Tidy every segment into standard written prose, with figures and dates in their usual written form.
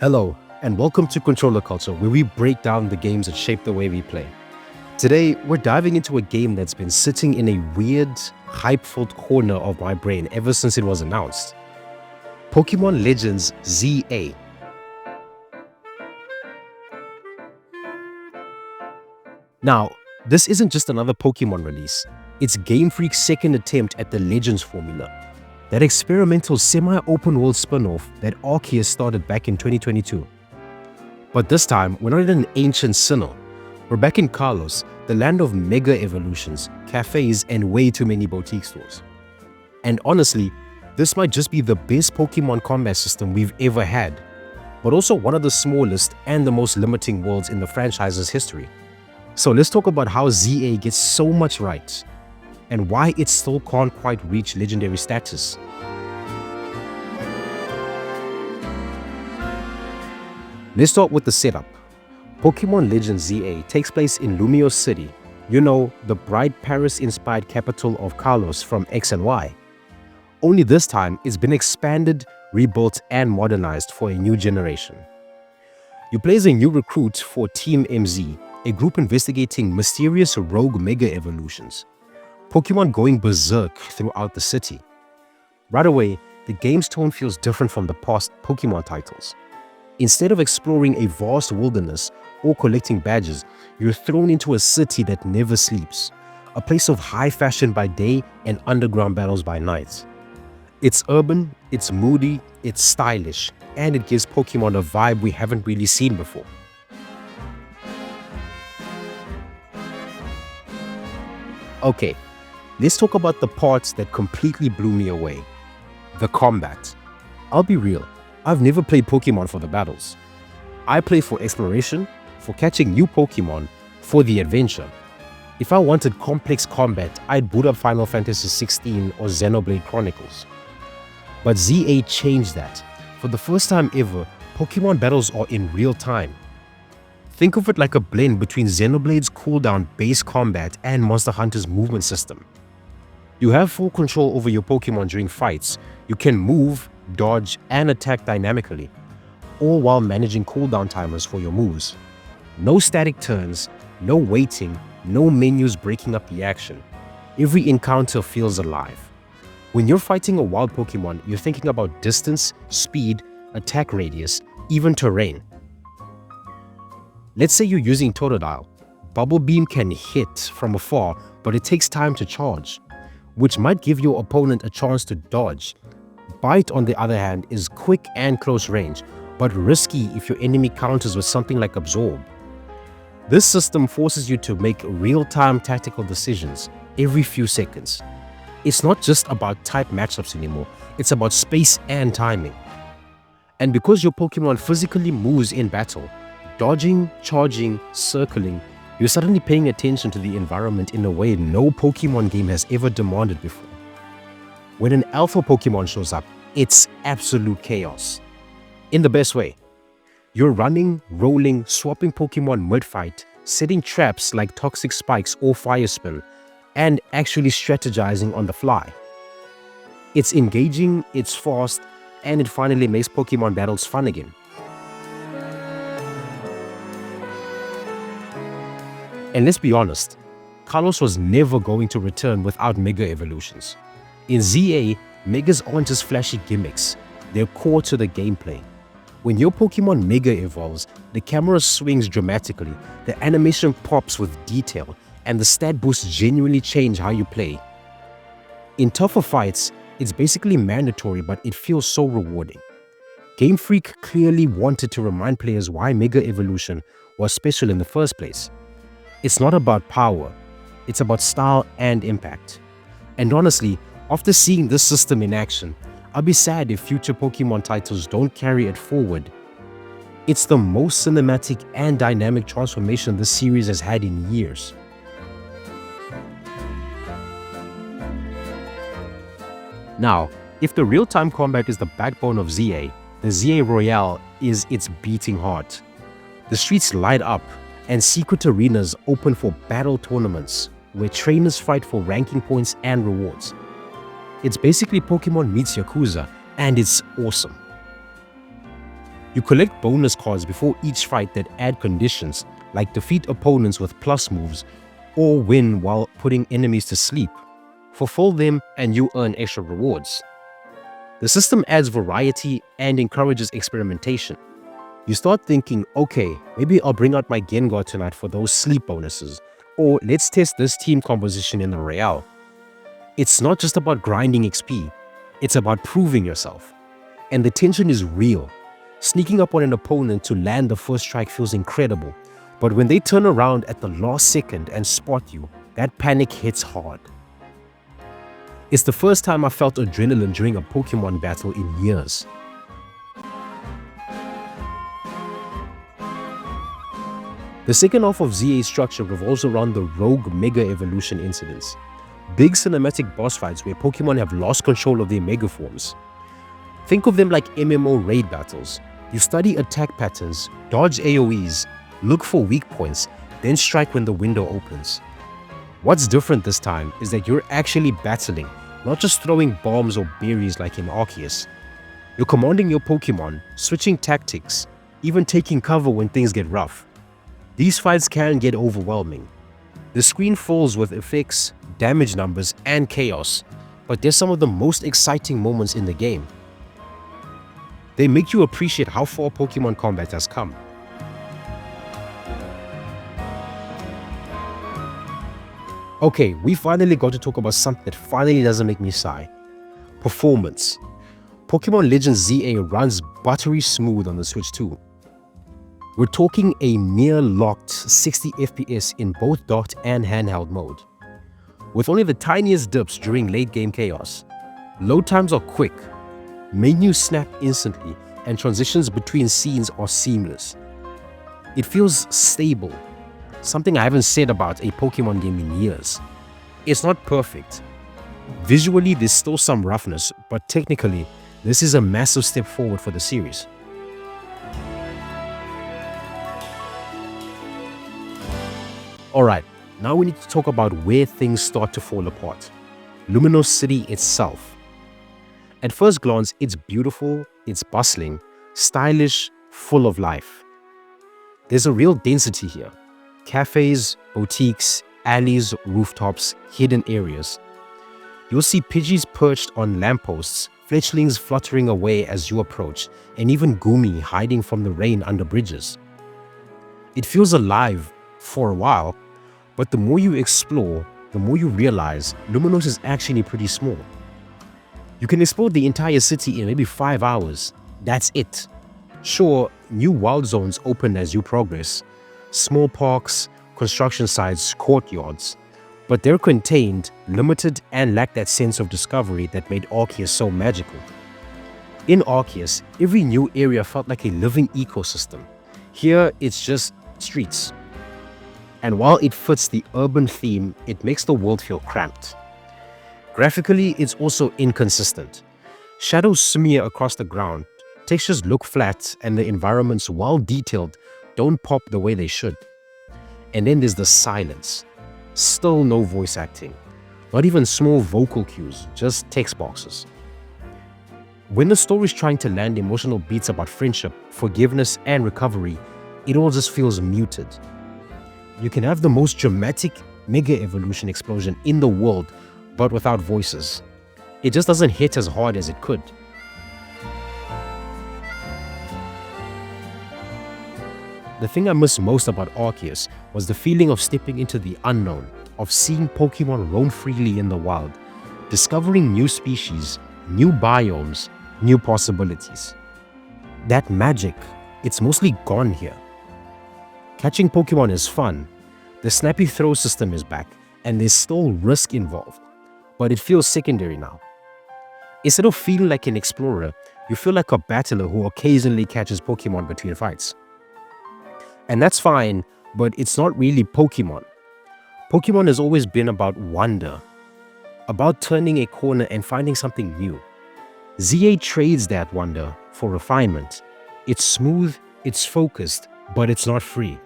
Hello, and welcome to Controller Culture, where we break down the games that shape the way we play. Today, we're diving into a game that's been sitting in a weird, hype-filled corner of my brain ever since it was announced. Pokémon Legends ZA. Now, this isn't just another Pokémon release. It's Game Freak's second attempt at the Legends formula. That experimental semi-open world spin-off that Arceus started back in 2022. But this time, we're not in an ancient Sinnoh. We're back in Kalos, the land of mega evolutions, cafes, and way too many boutique stores. And honestly, this might just be the best Pokemon combat system we've ever had, but also one of the smallest and the most limiting worlds in the franchise's history. So let's talk about how ZA gets so much right, and why it still can't quite reach legendary status. Let's start with the setup. Pokémon Legends ZA takes place in Lumiose City, the bright Paris-inspired capital of Kalos from X and Y. Only this time, it's been expanded, rebuilt, and modernized for a new generation. You play as a new recruit for Team MZ, a group investigating mysterious rogue mega evolutions. Pokémon going berserk throughout the city. Right away, the game's tone feels different from the past Pokémon titles. Instead of exploring a vast wilderness or collecting badges, you're thrown into a city that never sleeps, a place of high fashion by day and underground battles by night. It's urban, it's moody, it's stylish, and it gives Pokémon a vibe we haven't really seen before. Okay, let's talk about the parts that completely blew me away. The combat. I'll be real, I've never played Pokémon for the battles. I play for exploration, for catching new Pokémon, for the adventure. If I wanted complex combat, I'd boot up Final Fantasy XVI or Xenoblade Chronicles. But ZA changed that. For the first time ever, Pokémon battles are in real time. Think of it like a blend between Xenoblade's cooldown base combat and Monster Hunter's movement system. You have full control over your Pokémon during fights. You can move, dodge, and attack dynamically, all while managing cooldown timers for your moves. No static turns, no waiting, no menus breaking up the action. Every encounter feels alive. When you're fighting a wild Pokémon, you're thinking about distance, speed, attack radius, even terrain. Let's say you're using Totodile. Bubble Beam can hit from afar, but it takes time to charge, which might give your opponent a chance to dodge. Bite, on the other hand, is quick and close range, but risky if your enemy counters with something like Absorb. This system forces you to make real-time tactical decisions every few seconds. It's not just about type matchups anymore, it's about space and timing. And because your Pokémon physically moves in battle, dodging, charging, circling, you're suddenly paying attention to the environment in a way no Pokémon game has ever demanded before. When an alpha Pokémon shows up, it's absolute chaos. In the best way. You're running, rolling, swapping Pokémon mid-fight, setting traps like toxic spikes or fire spin, and actually strategizing on the fly. It's engaging, it's fast, and it finally makes Pokémon battles fun again. And let's be honest, Kalos was never going to return without Mega Evolutions. In ZA, Megas aren't just flashy gimmicks, they're core to the gameplay. When your Pokemon Mega evolves, the camera swings dramatically, the animation pops with detail, and the stat boosts genuinely change how you play. In tougher fights, it's basically mandatory, but it feels so rewarding. Game Freak clearly wanted to remind players why Mega Evolution was special in the first place. It's not about power, it's about style and impact. And honestly, after seeing this system in action, I'll be sad if future Pokemon titles don't carry it forward. It's the most cinematic and dynamic transformation this series has had in years. Now, if the real-time combat is the backbone of ZA, the ZA Royale is its beating heart. The streets light up, and secret arenas open for battle tournaments, where trainers fight for ranking points and rewards. It's basically Pokemon meets Yakuza, and it's awesome. You collect bonus cards before each fight that add conditions, like defeat opponents with plus moves or win while putting enemies to sleep. Fulfill them and you earn extra rewards. The system adds variety and encourages experimentation. You start thinking, okay, maybe I'll bring out my Gengar tonight for those sleep bonuses, or let's test this team composition in the Royale. It's not just about grinding XP, it's about proving yourself. And the tension is real. Sneaking up on an opponent to land the first strike feels incredible, but when they turn around at the last second and spot you, that panic hits hard. It's the first time I felt adrenaline during a Pokémon battle in years. The second half of ZA's structure revolves around the Rogue Mega Evolution incidents. Big cinematic boss fights where Pokémon have lost control of their Mega forms. Think of them like MMO raid battles. You study attack patterns, dodge AoEs, look for weak points, then strike when the window opens. What's different this time is that you're actually battling, not just throwing bombs or berries like in Arceus. You're commanding your Pokémon, switching tactics, even taking cover when things get rough. These fights can get overwhelming. The screen falls with effects, damage numbers, and chaos, but they're some of the most exciting moments in the game. They make you appreciate how far Pokémon combat has come. Okay, we finally got to talk about something that finally doesn't make me sigh. Performance. Pokémon Legends ZA runs buttery smooth on the Switch 2. We're talking a near locked 60 FPS in both docked and handheld mode, with only the tiniest dips during late game chaos. Load times are quick, menus snap instantly, and transitions between scenes are seamless. It feels stable, something I haven't said about a Pokémon game in years. It's not perfect. Visually, there's still some roughness, but technically, this is a massive step forward for the series. Alright, now we need to talk about where things start to fall apart. Lumiose City itself. At first glance, it's beautiful, it's bustling, stylish, full of life. There's a real density here. Cafes, boutiques, alleys, rooftops, hidden areas. You'll see Pidgeys perched on lampposts, fletchlings fluttering away as you approach, and even Gumi hiding from the rain under bridges. It feels alive for a while, but the more you explore, the more you realize Lumiose is actually pretty small. You can explore the entire city in maybe 5 hours. That's it. Sure, new wild zones open as you progress, small parks, construction sites, courtyards, but they're contained, limited, and lack that sense of discovery that made Arceus so magical. In Arceus, every new area felt like a living ecosystem. Here, it's just streets. And while it fits the urban theme, it makes the world feel cramped. Graphically, it's also inconsistent. Shadows smear across the ground, textures look flat, and the environments, while detailed, don't pop the way they should. And then there's the silence. Still no voice acting. Not even small vocal cues, just text boxes. When the story's trying to land emotional beats about friendship, forgiveness, and recovery, it all just feels muted. You can have the most dramatic Mega Evolution explosion in the world, but without voices. It just doesn't hit as hard as it could. The thing I miss most about Arceus was the feeling of stepping into the unknown, of seeing Pokémon roam freely in the wild, discovering new species, new biomes, new possibilities. That magic, it's mostly gone here. Catching Pokémon is fun, the snappy throw system is back, and there's still risk involved, but it feels secondary now. Instead of feeling like an explorer, you feel like a battler who occasionally catches Pokémon between fights. And that's fine, but it's not really Pokémon. Pokémon has always been about wonder, about turning a corner and finding something new. ZA trades that wonder for refinement. It's smooth, it's focused, but it's not free.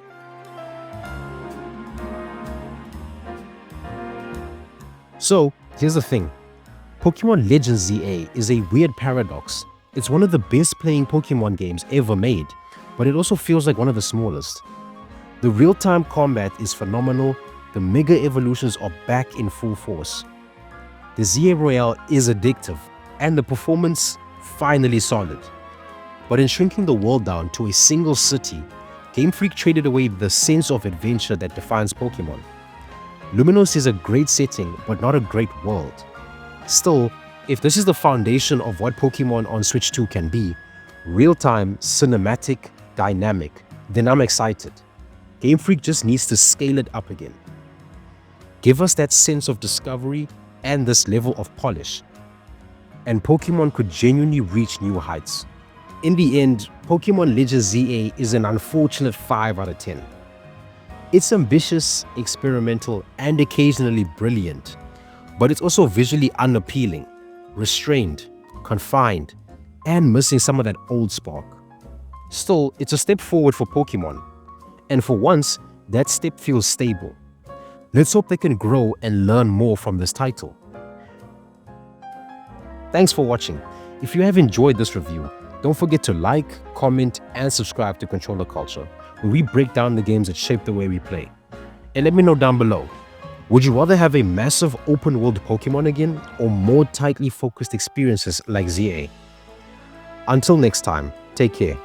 So, here's the thing. Pokémon Legends ZA is a weird paradox. It's one of the best playing Pokemon games ever made, but it also feels like one of the smallest. The real-time combat is phenomenal, the Mega Evolutions are back in full force. The ZA Royale is addictive, and the performance finally solid. But in shrinking the world down to a single city, Game Freak traded away the sense of adventure that defines Pokemon. Lumiose is a great setting, but not a great world. Still, if this is the foundation of what Pokemon on Switch 2 can be, real-time, cinematic, dynamic, then I'm excited. Game Freak just needs to scale it up again. Give us that sense of discovery and this level of polish, and Pokemon could genuinely reach new heights. In the end, Pokémon Legends ZA is an unfortunate 5 out of 10. It's ambitious, experimental, and occasionally brilliant, but it's also visually unappealing, restrained, confined, and missing some of that old spark. Still, it's a step forward for Pokemon, and for once, that step feels stable. Let's hope they can grow and learn more from this title. Thanks for watching. If you have enjoyed this review, don't forget to like, comment, and subscribe to Controller Culture, where we break down the games that shape the way we play. And let me know down below, would you rather have a massive open-world Pokemon again, or more tightly focused experiences like ZA? Until next time, take care.